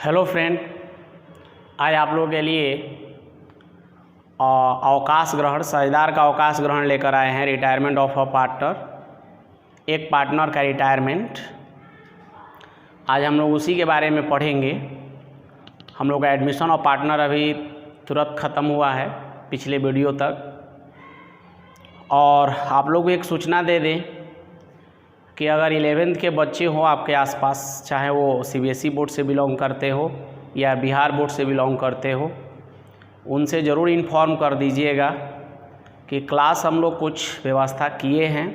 Hello friend, आज आप लोगों के लिए अवकाश ग्रहण साझेदार का अवकाश ग्रहण लेकर आए हैं। रिटायरमेंट ऑफ अ पार्टनर, एक पार्टनर का रिटायरमेंट। आज हम लोग उसी के बारे में पढ़ेंगे। हम लोग का एडमिशन ऑफ पार्टनर अभी तुरंत ख़त्म हुआ है पिछले वीडियो तक। और आप लोग को एक सूचना दे दें कि अगर 11th के बच्चे हो आपके आसपास, चाहे वो CBSE बोर्ड से बिलोंग करते हो या बिहार बोर्ड से बिलोंग करते हो, उनसे ज़रूर इन्फॉर्म कर दीजिएगा कि क्लास हम लोग कुछ व्यवस्था किए हैं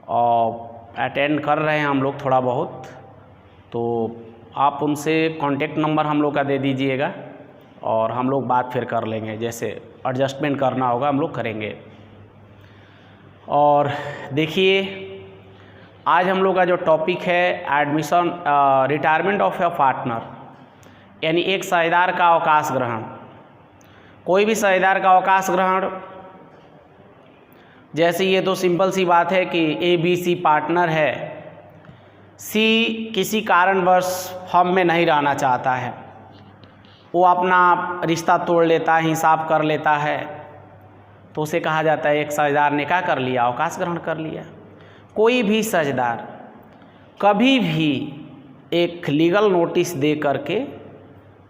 और अटेंड कर रहे हैं हम लोग थोड़ा बहुत। तो आप उनसे कॉन्टेक्ट नंबर हम लोग का दे दीजिएगा और हम लोग बात फिर कर लेंगे। जैसे एडजस्टमेंट करना होगा हम लोग करेंगे। और देखिए, आज हम लोग का जो टॉपिक है admission retirement of A partner, यानी एक साझेदार का अवकाश ग्रहण। कोई भी साझेदार का अवकाश ग्रहण, जैसे ये तो सिंपल सी बात है कि ABC पार्टनर है, C किसी कारणवश फर्म में नहीं रहना चाहता है, वो अपना रिश्ता तोड़ लेता है, हिसाब कर लेता है, तो उसे कहा जाता है एक साझेदार ने क्या कर लिया, अवकाश ग्रहण कर लिया। कोई भी साझेदार कभी भी एक लीगल नोटिस दे करके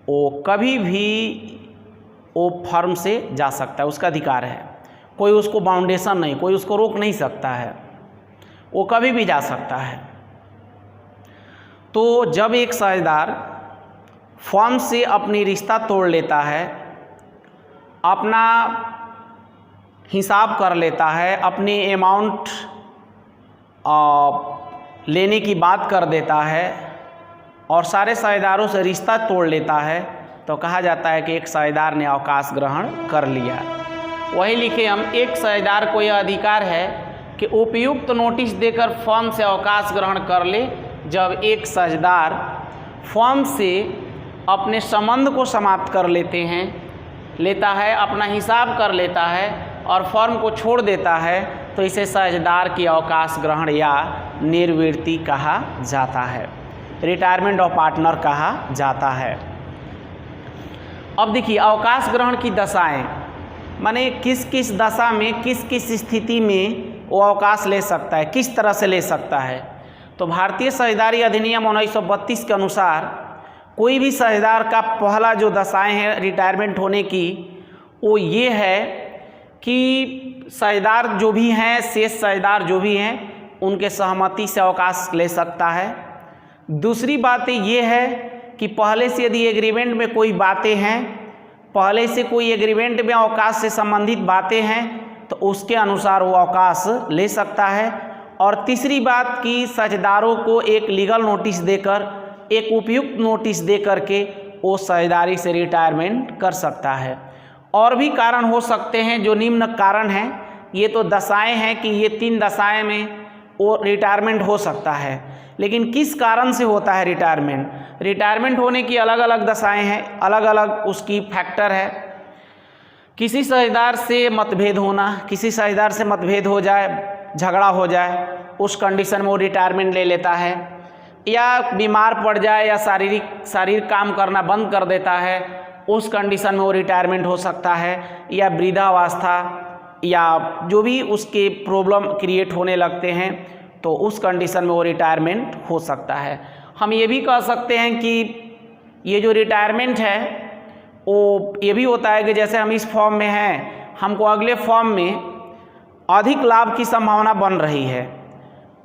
वो कभी भी वो फर्म से जा सकता है, उसका अधिकार है। कोई उसको बाउंडेशन नहीं, कोई उसको रोक नहीं सकता है, वो कभी भी जा सकता है। तो जब एक साझेदार फर्म से अपनी रिश्ता तोड़ लेता है, अपना हिसाब कर लेता है, अपनी अमाउंट लेने की बात कर देता है और सारे साझेदारों से रिश्ता तोड़ लेता है, तो कहा जाता है कि एक साझेदार ने अवकाश ग्रहण कर लिया। वही लिखे हम, एक साझेदार को यह अधिकार है कि उपयुक्त नोटिस देकर फर्म से अवकाश ग्रहण कर ले। जब एक साझेदार फर्म से अपने संबंध को समाप्त कर लेता है, अपना हिसाब कर लेता है और फर्म को छोड़ देता है, तो इसे साझेदार की अवकाश ग्रहण या निर्वृत्ति कहा जाता है, रिटायरमेंट ऑफ पार्टनर कहा जाता है। अब देखिए, अवकाश ग्रहण की दशाएं, माने किस किस दशा में, किस किस स्थिति में वो अवकाश ले सकता है, किस तरह से ले सकता है। तो भारतीय साझेदारी अधिनियम 1932 के अनुसार कोई भी साझेदार का पहला जो दशाएं हैं रिटायरमेंट होने की, वो ये है कि साझेदार जो भी हैं, शेष साझेदार जो भी हैं, उनके सहमति से अवकाश ले सकता है। दूसरी बात ये है कि पहले से यदि एग्रीमेंट में कोई बातें हैं, पहले से कोई एग्रीमेंट में अवकाश से संबंधित बातें हैं, तो उसके अनुसार वो अवकाश ले सकता है। और तीसरी बात कि साझेदारों को एक लीगल नोटिस देकर, एक उपयुक्त नोटिस दे करके वो साझेदारी से रिटायरमेंट कर सकता है। और भी कारण हो सकते हैं जो निम्न कारण हैं। ये तो दशाएं हैं कि ये 3 दशाएं में वो रिटायरमेंट हो सकता है, लेकिन किस कारण से होता है रिटायरमेंट। रिटायरमेंट होने की अलग अलग दशाएं हैं, अलग अलग उसकी फैक्टर है। किसी साझेदार से मतभेद होना, किसी साझेदार से मतभेद हो जाए, झगड़ा हो जाए, उस कंडीशन में वो रिटायरमेंट ले लेता है। या बीमार पड़ जाए या शारीरिक काम करना बंद कर देता है, उस कंडीशन में वो रिटायरमेंट हो सकता है। या वृद्धावस्था या जो भी उसके प्रॉब्लम क्रिएट होने लगते हैं, तो उस कंडीशन में वो रिटायरमेंट हो सकता है। हम ये भी कह सकते हैं कि ये जो रिटायरमेंट है वो ये भी होता है कि जैसे हम इस फॉर्म में हैं, हमको अगले फॉर्म में अधिक लाभ की संभावना बन रही है,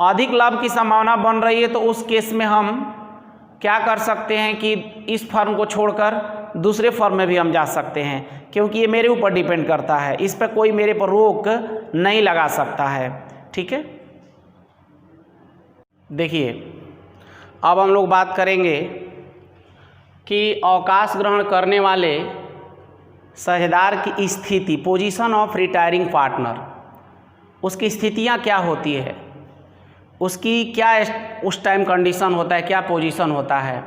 अधिक लाभ की संभावना बन रही है, तो उस केस में हम क्या कर सकते हैं कि इस फर्म को छोड़कर दूसरे फर्म में भी हम जा सकते हैं, क्योंकि ये मेरे ऊपर डिपेंड करता है, इस पर कोई मेरे पर रोक नहीं लगा सकता है। ठीक है, देखिए अब हम लोग बात करेंगे कि अवकाश ग्रहण करने वाले साझेदार की स्थिति, पोजीशन ऑफ रिटायरिंग पार्टनर, उसकी स्थितियां क्या होती है, उसकी क्या उस टाइम कंडीशन होता है, क्या पोजीशन होता है।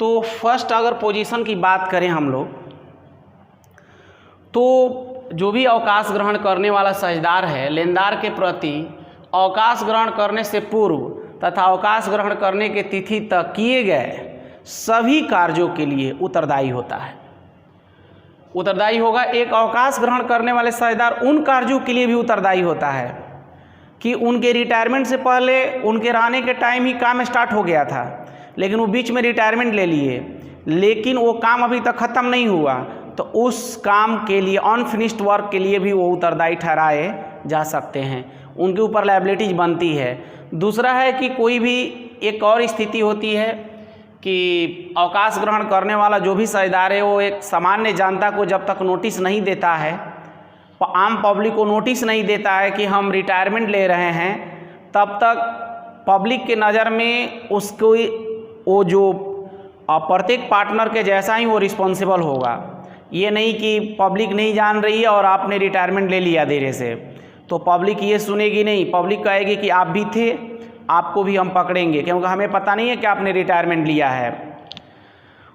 तो फर्स्ट अगर पोजीशन की बात करें हम लोग, तो जो भी अवकाश ग्रहण करने वाला साझेदार है, लेनदार के प्रति अवकाश ग्रहण करने से पूर्व तथा अवकाश ग्रहण करने के तिथि तक किए गए सभी कार्यों के लिए उत्तरदायी होता है। उत्तरदायी होगा। एक अवकाश ग्रहण करने वाले साझेदार उन कार्यों के लिए भी उत्तरदायी होता है कि उनके रिटायरमेंट से पहले उनके रहने के टाइम ही काम स्टार्ट हो गया था, लेकिन वो बीच में रिटायरमेंट ले लिए, लेकिन वो काम अभी तक ख़त्म नहीं हुआ, तो उस काम के लिए अनफिनिश्ड वर्क के लिए भी वो उत्तरदायी ठहराए जा सकते हैं, उनके ऊपर लायबिलिटीज बनती है। दूसरा है कि कोई भी एक और स्थिति होती है कि अवकाश ग्रहण करने वाला जो भी साझेदार है वो एक सामान्य जनता को जब तक नोटिस नहीं देता है, आम पब्लिक को नोटिस नहीं देता है कि हम रिटायरमेंट ले रहे हैं, तब तक पब्लिक के नज़र में उसको वो जो प्रत्येक पार्टनर के जैसा ही वो रिस्पॉन्सिबल होगा। ये नहीं कि पब्लिक नहीं जान रही है और आपने रिटायरमेंट ले लिया देर से, तो पब्लिक ये सुनेगी नहीं, पब्लिक कहेगी कि आप भी थे, आपको भी हम पकड़ेंगे, क्योंकि हमें पता नहीं है कि आपने रिटायरमेंट लिया है।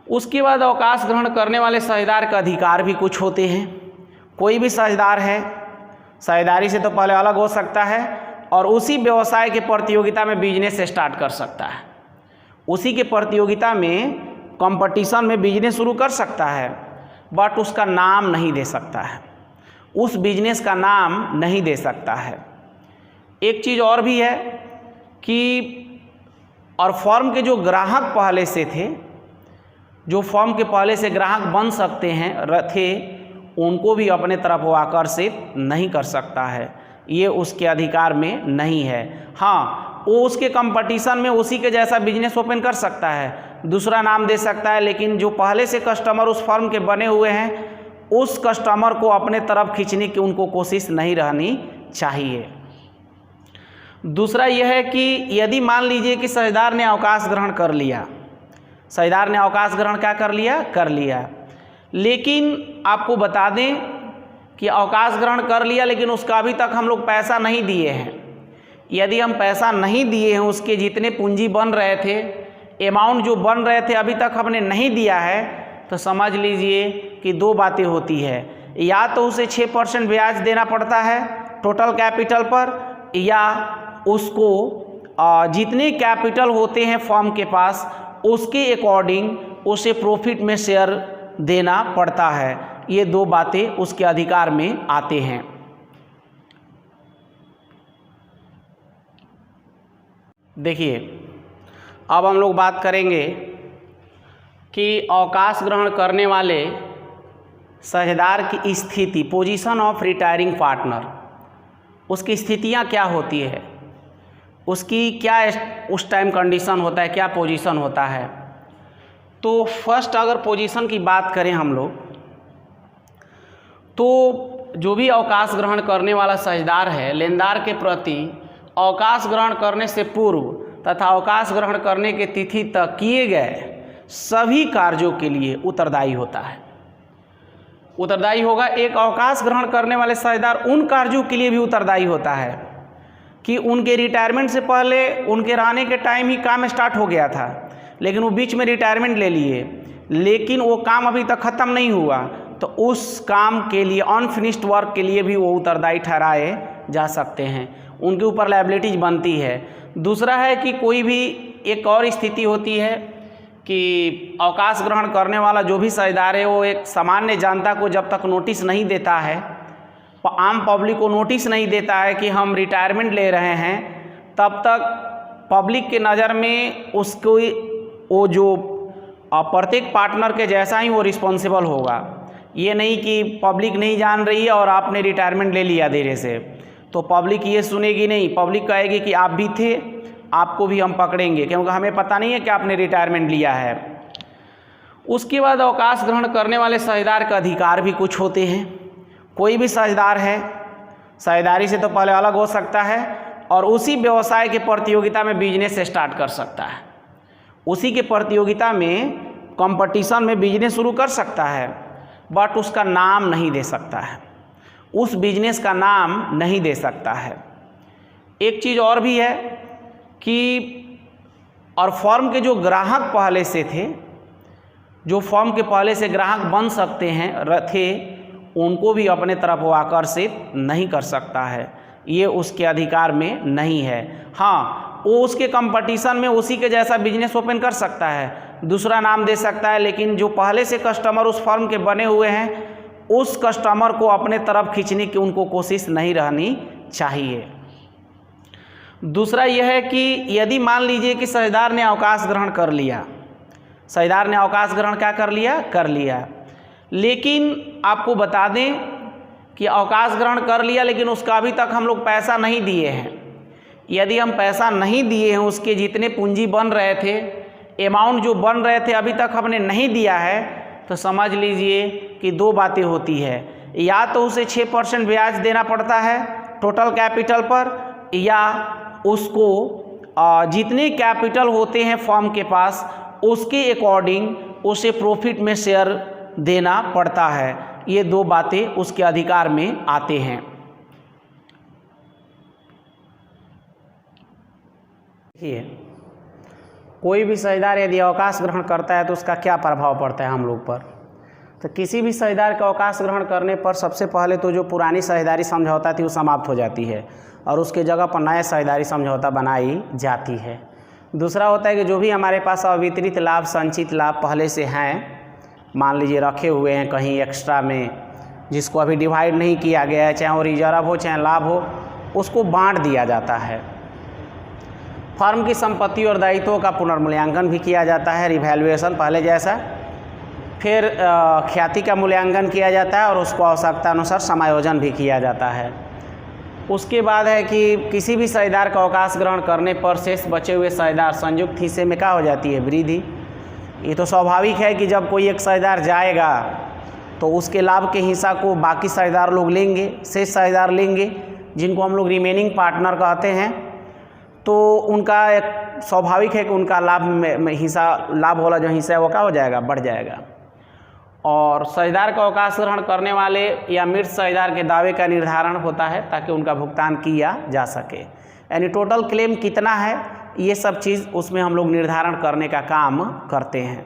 उसके बाद अवकाश ग्रहण करने वाले साझेदार का अधिकार भी कुछ होते हैं। कोई भी साझेदार है, साझेदारी से तो पहले अलग हो सकता है और उसी व्यवसाय के प्रतियोगिता में बिजनेस स्टार्ट कर सकता है, उसी के प्रतियोगिता में कंपटीशन में बिजनेस शुरू कर सकता है, बट उसका नाम नहीं दे सकता है, उस बिजनेस का नाम नहीं दे सकता है। एक चीज़ और भी है कि और फर्म के जो ग्राहक पहले से थे, जो फर्म के पहले से ग्राहक बन सकते हैं थे, उनको भी अपने तरफ वो आकर्षित नहीं कर सकता है, ये उसके अधिकार में नहीं है। हाँ, वो उसके कंपटीशन में उसी के जैसा बिजनेस ओपन कर सकता है, दूसरा नाम दे सकता है, लेकिन जो पहले से कस्टमर उस फर्म के बने हुए हैं, उस कस्टमर को अपने तरफ खींचने की उनको कोशिश नहीं रहनी चाहिए। दूसरा यह है कि यदि मान लीजिए कि साझेदार ने अवकाश ग्रहण कर लिया, साझेदार ने अवकाश ग्रहण क्या कर लिया, लेकिन आपको बता दें कि अवकाश ग्रहण कर लिया लेकिन उसका अभी तक हम लोग पैसा नहीं दिए हैं। यदि हम पैसा नहीं दिए हैं, उसके जितने पूंजी बन रहे थे, अमाउंट जो बन रहे थे अभी तक हमने नहीं दिया है, तो समझ लीजिए कि दो बातें होती है, या तो उसे 6% ब्याज देना पड़ता है टोटल कैपिटल पर, या उसको जितने कैपिटल होते हैं फर्म के पास उसके अकॉर्डिंग उसे प्रॉफिट में शेयर देना पड़ता है। ये दो बातें उसके अधिकार में आते हैं। देखिए, अब हम लोग बात करेंगे कि अवकाश ग्रहण करने वाले साझेदार की स्थिति, पोजीशन ऑफ रिटायरिंग पार्टनर, उसकी स्थितियां क्या होती है, उसकी क्या उस टाइम कंडीशन होता है, क्या पोजीशन होता है। तो फर्स्ट अगर पोजीशन की बात करें हम लोग, तो जो भी अवकाश ग्रहण करने वाला साझेदार है, लेनदार के प्रति अवकाश ग्रहण करने से पूर्व तथा अवकाश ग्रहण करने के तिथि तक किए गए सभी कार्यों के लिए उत्तरदायी होता है। उत्तरदायी होगा। एक अवकाश ग्रहण करने वाले साझेदार उन कार्यों के लिए भी उत्तरदायी होता है कि उनके रिटायरमेंट से पहले उनके रहने के टाइम ही काम स्टार्ट हो गया था, लेकिन वो बीच में रिटायरमेंट ले लिए, लेकिन वो काम अभी तक ख़त्म नहीं हुआ, तो उस काम के लिए अनफिनिश्ड वर्क के लिए भी वो उत्तरदायी ठहराए जा सकते हैं, उनके ऊपर लायबिलिटीज बनती है। दूसरा है कि कोई भी एक और स्थिति होती है कि अवकाश ग्रहण करने वाला जो भी साझेदार है वो एक सामान्य जनता को जब तक नोटिस नहीं देता है, आम पब्लिक को नोटिस नहीं देता है कि हम रिटायरमेंट ले रहे हैं, तब तक पब्लिक के नज़र में उसको वो जो प्रत्येक पार्टनर के जैसा ही वो रिस्पॉन्सिबल होगा। ये नहीं कि पब्लिक नहीं जान रही है और आपने रिटायरमेंट ले लिया देर से, तो पब्लिक ये सुनेगी नहीं, पब्लिक कहेगी कि आप भी थे, आपको भी हम पकड़ेंगे, क्योंकि हमें पता नहीं है कि आपने रिटायरमेंट लिया है। उसके बाद अवकाश ग्रहण करने वाले साझेदार का अधिकार भी कुछ होते हैं। कोई भी साझेदार है, साझेदारी से तो पहले अलग हो सकता है और उसी व्यवसाय के प्रतियोगिता में बिजनेस स्टार्ट कर सकता है, उसी के प्रतियोगिता में कंपटीशन में बिजनेस शुरू कर सकता है, बट उसका नाम नहीं दे सकता है, उस बिजनेस का नाम नहीं दे सकता है। एक चीज़ और भी है कि और फर्म के जो ग्राहक पहले से थे, जो फर्म के पहले से ग्राहक बन सकते हैं थे, उनको भी अपने तरफ वो आकर्षित नहीं कर सकता है, ये उसके अधिकार में नहीं है। हाँ, वो उसके कंपटीशन में उसी के जैसा बिजनेस ओपन कर सकता है, दूसरा नाम दे सकता है, लेकिन जो पहले से कस्टमर उस फर्म के बने हुए हैं उस कस्टमर को अपने तरफ खींचने की उनको कोशिश नहीं रहनी चाहिए। दूसरा यह है कि यदि मान लीजिए कि साझेदार ने अवकाश ग्रहण कर लिया, साझेदार ने अवकाश ग्रहण क्या कर लिया, लेकिन आपको बता दें कि अवकाश ग्रहण कर लिया लेकिन उसका अभी तक हम लोग पैसा नहीं दिए हैं। यदि हम पैसा नहीं दिए हैं, उसके जितने पूंजी बन रहे थे, अमाउंट जो बन रहे थे अभी तक हमने नहीं दिया है, तो समझ लीजिए कि दो बातें होती है, या तो उसे 6% ब्याज देना पड़ता है टोटल कैपिटल पर, या उसको जितने कैपिटल होते हैं फर्म के पास उसके अकॉर्डिंग उसे प्रॉफिट में शेयर देना पड़ता है। ये दो बातें उसके अधिकार में आते हैं। देखिए, कोई भी साझेदार यदि अवकाश ग्रहण करता है तो उसका क्या प्रभाव पड़ता है हम लोग पर। तो किसी भी साझेदार का अवकाश ग्रहण करने पर सबसे पहले तो जो पुरानी साझेदारी समझौता थी वो समाप्त हो जाती है और उसके जगह पर नया साझेदारी समझौता बनाई जाती है। दूसरा होता है कि जो भी हमारे पास अवितरित लाभ, संचित लाभ पहले से हैं, मान लीजिए रखे हुए हैं कहीं एक्स्ट्रा में, जिसको अभी डिवाइड नहीं किया गया है, चाहे वो रिजर्व हो चाहे लाभ हो, उसको बांट दिया जाता है। फर्म की संपत्ति और दायित्वों का पुनर्मूल्यांकन भी किया जाता है, रिवैल्यूएशन पहले जैसा। फिर ख्याति का मूल्यांकन किया जाता है और उसको आवश्यकता अनुसार समायोजन भी किया जाता है। उसके बाद है कि किसी भी साझेदार का अवकाश ग्रहण करने पर शेष बचे हुए साझेदार संयुक्त हिस्से में क्या हो जाती है, वृद्धि। ये तो स्वाभाविक है कि जब कोई एक साझेदार जाएगा तो उसके लाभ के हिस्सा को बाकी साझेदार लोग लेंगे, शेष साझेदार लेंगे, जिनको हम लोग रिमेनिंग पार्टनर कहते हैं। तो उनका एक स्वाभाविक है कि उनका लाभ में हिस्सा, लाभ वाला जो हिस्सा है वो क्या हो जाएगा, बढ़ जाएगा। और साझेदार का अवकाश ग्रहण करने वाले या मृत साझेदार के दावे का निर्धारण होता है ताकि उनका भुगतान किया जा सके। यानी टोटल क्लेम कितना है, ये सब चीज़ उसमें हम लोग निर्धारण करने का काम करते हैं।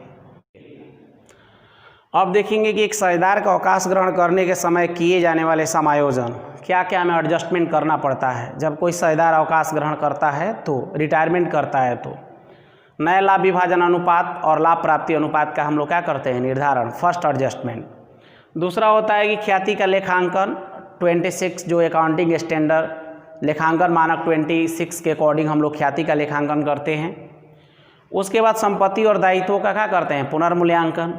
अब देखेंगे कि एक साझेदार का अवकाश ग्रहण करने के समय किए जाने वाले समायोजन, क्या क्या हमें एडजस्टमेंट करना पड़ता है। जब कोई साझेदार अवकाश ग्रहण करता है तो रिटायरमेंट करता है तो नए लाभ विभाजन अनुपात और लाभ प्राप्ति अनुपात का हम लोग क्या करते हैं, निर्धारण, फर्स्ट एडजस्टमेंट। दूसरा होता है कि ख्याति का लेखांकन 26 जो अकाउंटिंग स्टैंडर्ड लेखांकन मानक 26 के अकॉर्डिंग हम लोग ख्याति का लेखांकन करते हैं। उसके बाद संपत्ति और दायित्वों का क्या करते हैं, पुनर्मूल्यांकन।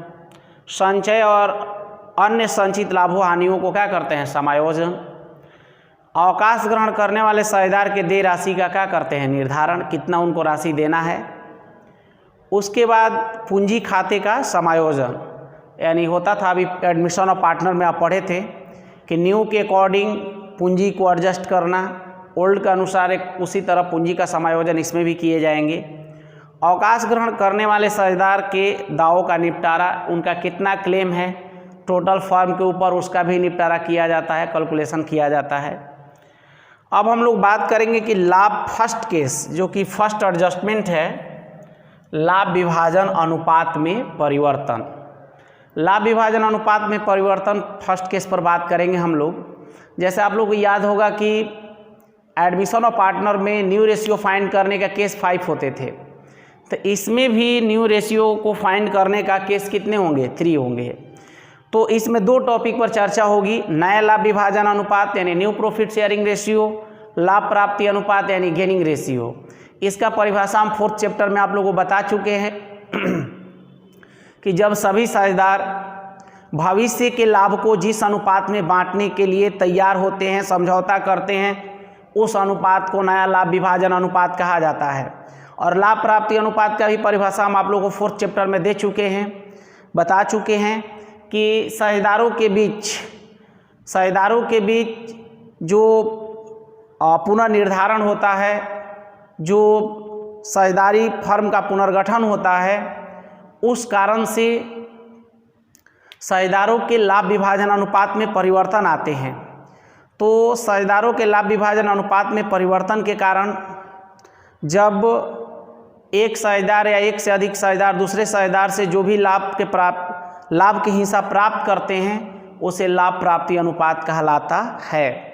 संचय और अन्य संचित लाभों हानियों को क्या करते हैं, समायोजन। अवकाश ग्रहण करने वाले साझेदार के देय राशि का क्या करते हैं, निर्धारण, कितना उनको राशि देना है। उसके बाद पूंजी खाते का समायोजन, यानी होता था अभी एडमिशन ऑफ पार्टनर में आप पढ़े थे कि न्यू के अकॉर्डिंग पूंजी को एडजस्ट करना, ओल्ड के अनुसार एक उसी तरह पूंजी का समायोजन इसमें भी किए जाएंगे। अवकाश ग्रहण करने वाले साझेदार के दावों का निपटारा, उनका कितना क्लेम है टोटल फर्म के ऊपर, उसका भी निपटारा किया जाता है, कैलकुलेशन किया जाता है। अब हम लोग बात करेंगे कि लाभ फर्स्ट केस, जो कि फर्स्ट एडजस्टमेंट है, लाभ विभाजन अनुपात में परिवर्तन। लाभ विभाजन अनुपात में परिवर्तन फर्स्ट केस पर बात करेंगे हम लोग। जैसे आप लोग को याद होगा कि एडमिशन ऑफ पार्टनर में न्यू रेशियो फाइंड करने का केस 5 होते थे, तो इसमें भी न्यू रेशियो को फाइंड करने का केस कितने होंगे, 3 होंगे। तो इसमें 2 टॉपिक पर चर्चा होगी, नया लाभ विभाजन अनुपात यानी न्यू प्रॉफिट शेयरिंग रेशियो, लाभ प्राप्ति अनुपात यानी गेनिंग रेशियो। इसका परिभाषा हम 4th चैप्टर में आप लोगों को बता चुके हैं कि जब सभी साझेदार भविष्य के लाभ को जिस अनुपात में बांटने के लिए तैयार होते हैं, समझौता करते हैं, उस अनुपात को नया लाभ विभाजन अनुपात कहा जाता है। और लाभ प्राप्ति अनुपात का भी परिभाषा हम आप लोगों को 4th चैप्टर में दे चुके हैं, बता चुके हैं कि साझेदारों के बीच जो पुनर्निर्धारण होता है, जो साझेदारी फर्म का पुनर्गठन होता है, उस कारण से साझेदारों के लाभ विभाजन अनुपात में परिवर्तन आते हैं। तो साझेदारों के लाभ विभाजन अनुपात में परिवर्तन के कारण जब एक साझेदार या एक से अधिक साझेदार दूसरे साझेदार से जो भी लाभ के हिस्सा प्राप्त करते हैं, उसे लाभ प्राप्ति अनुपात कहलाता है।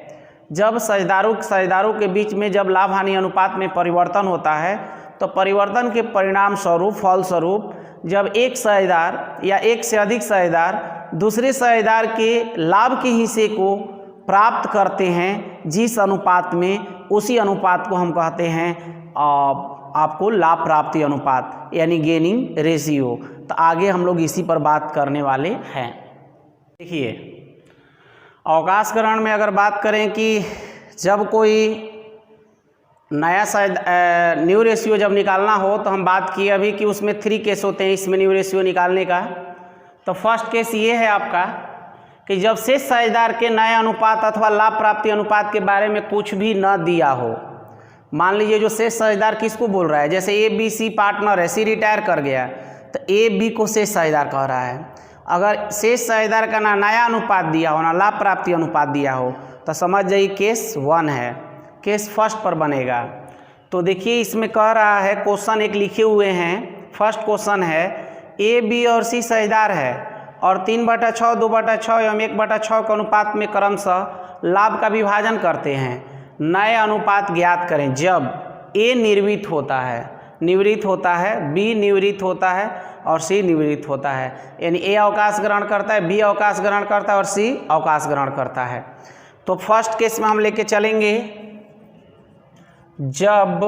जब साझेदारों के बीच में जब लाभ हानि अनुपात में परिवर्तन होता है, तो परिवर्तन के परिणाम स्वरूप, फलस्वरूप जब एक साझेदार या एक से अधिक साझेदार दूसरे साझेदार के लाभ के हिस्से को प्राप्त करते हैं जिस अनुपात में, उसी अनुपात को हम कहते हैं आपको लाभ प्राप्ति अनुपात यानी गेनिंग रेशियो। तो आगे हम लोग इसी पर बात करने वाले हैं। देखिए अवकाश ग्रहण में अगर बात करें कि जब कोई नया न्यू रेशियो जब निकालना हो तो हम बात किए अभी कि उसमें 3 केस होते हैं इसमें न्यू रेशियो निकालने का। तो फर्स्ट केस ये है आपका कि जब शेष साझेदार के नए अनुपात अथवा लाभ प्राप्ति अनुपात के बारे में कुछ भी न दिया हो। मान लीजिए जो शेष साझेदार किसको बोल रहा है, जैसे ए बी सी पार्टनर है, सी रिटायर कर गया तो ए बी को शेष साझेदार कह रहा है। अगर शेष साझेदार का ना नया अनुपात दिया हो ना लाभ प्राप्ति अनुपात दिया हो तो समझ जाइए केस 1 है, केस फर्स्ट पर बनेगा। तो देखिए इसमें कह रहा है, क्वेश्चन एक लिखे हुए हैं। फर्स्ट क्वेश्चन है ए बी और सी साझेदार है और 3/6, 2/6 एवं 1/6 के अनुपात में क्रमशः लाभ का विभाजन करते हैं। नए अनुपात ज्ञात करें जब ए निवृत्त होता है, बी निवृत्त होता है और सी निवृत्त होता है। यानी ए अवकाश ग्रहण करता है, बी अवकाश ग्रहण करता है और सी अवकाश ग्रहण करता है। तो फर्स्ट केस में हम लेके चलेंगे जब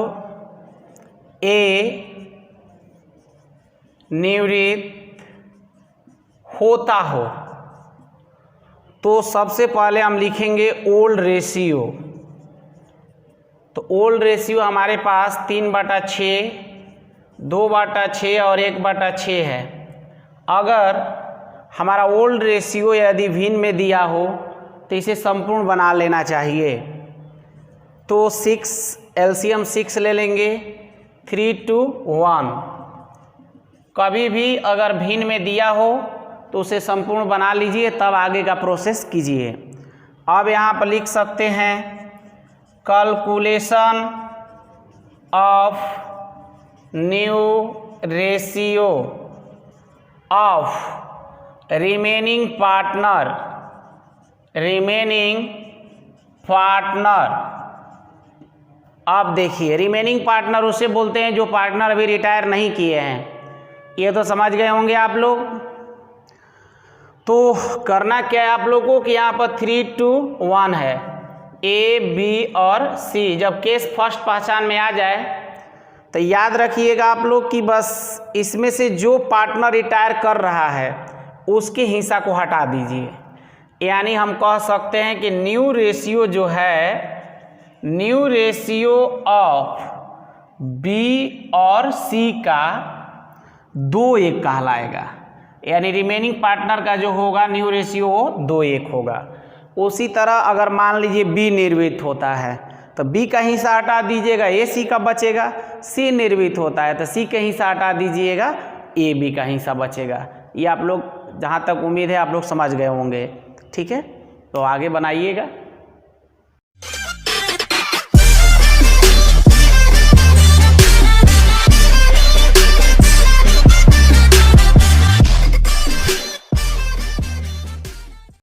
ए निवृत्त होता हो तो सबसे पहले हम लिखेंगे ओल्ड रेशियो। तो ओल्ड रेशियो हमारे पास 3/6, 2/6 और 1/6 है। अगर हमारा ओल्ड रेशियो यदि भिन्न में दिया हो तो इसे संपूर्ण बना लेना चाहिए। तो 6 एलसीएम 6 ले लेंगे, 3:1। कभी भी अगर भिन्न में दिया हो तो उसे संपूर्ण बना लीजिए, तब आगे का प्रोसेस कीजिए। अब यहाँ पर लिख सकते हैं calculation of new ratio of remaining partner. अब देखिए रिमेनिंग पार्टनर उसे बोलते हैं जो पार्टनर अभी रिटायर नहीं किए हैं। ये तो समझ गए होंगे आप लोग। तो करना क्या है आप लोगों को कि यहाँ पर 3:1 है, ए बी और सी। जब केस फर्स्ट पहचान में आ जाए तो याद रखिएगा आप लोग कि बस इसमें से जो पार्टनर रिटायर कर रहा है उसके हिस्सा को हटा दीजिए। यानी हम कह सकते हैं कि न्यू रेशियो जो है, न्यू रेशियो ऑफ बी और सी का 2:1 कहलाएगा। यानी रिमेनिंग पार्टनर का जो होगा न्यू रेशियो वो 2:1 होगा। उसी तरह अगर मान लीजिए बी निर्वृत्त होता है तो बी का हिस्सा हटा दीजिएगा, ए सी का बचेगा। सी निर्वृत्त होता है तो सी का हिस्सा हटा दीजिएगा, ए बी का हिस्सा बचेगा। ये आप लोग जहाँ तक उम्मीद है आप लोग समझ गए होंगे। ठीक है, तो आगे बनाइएगा।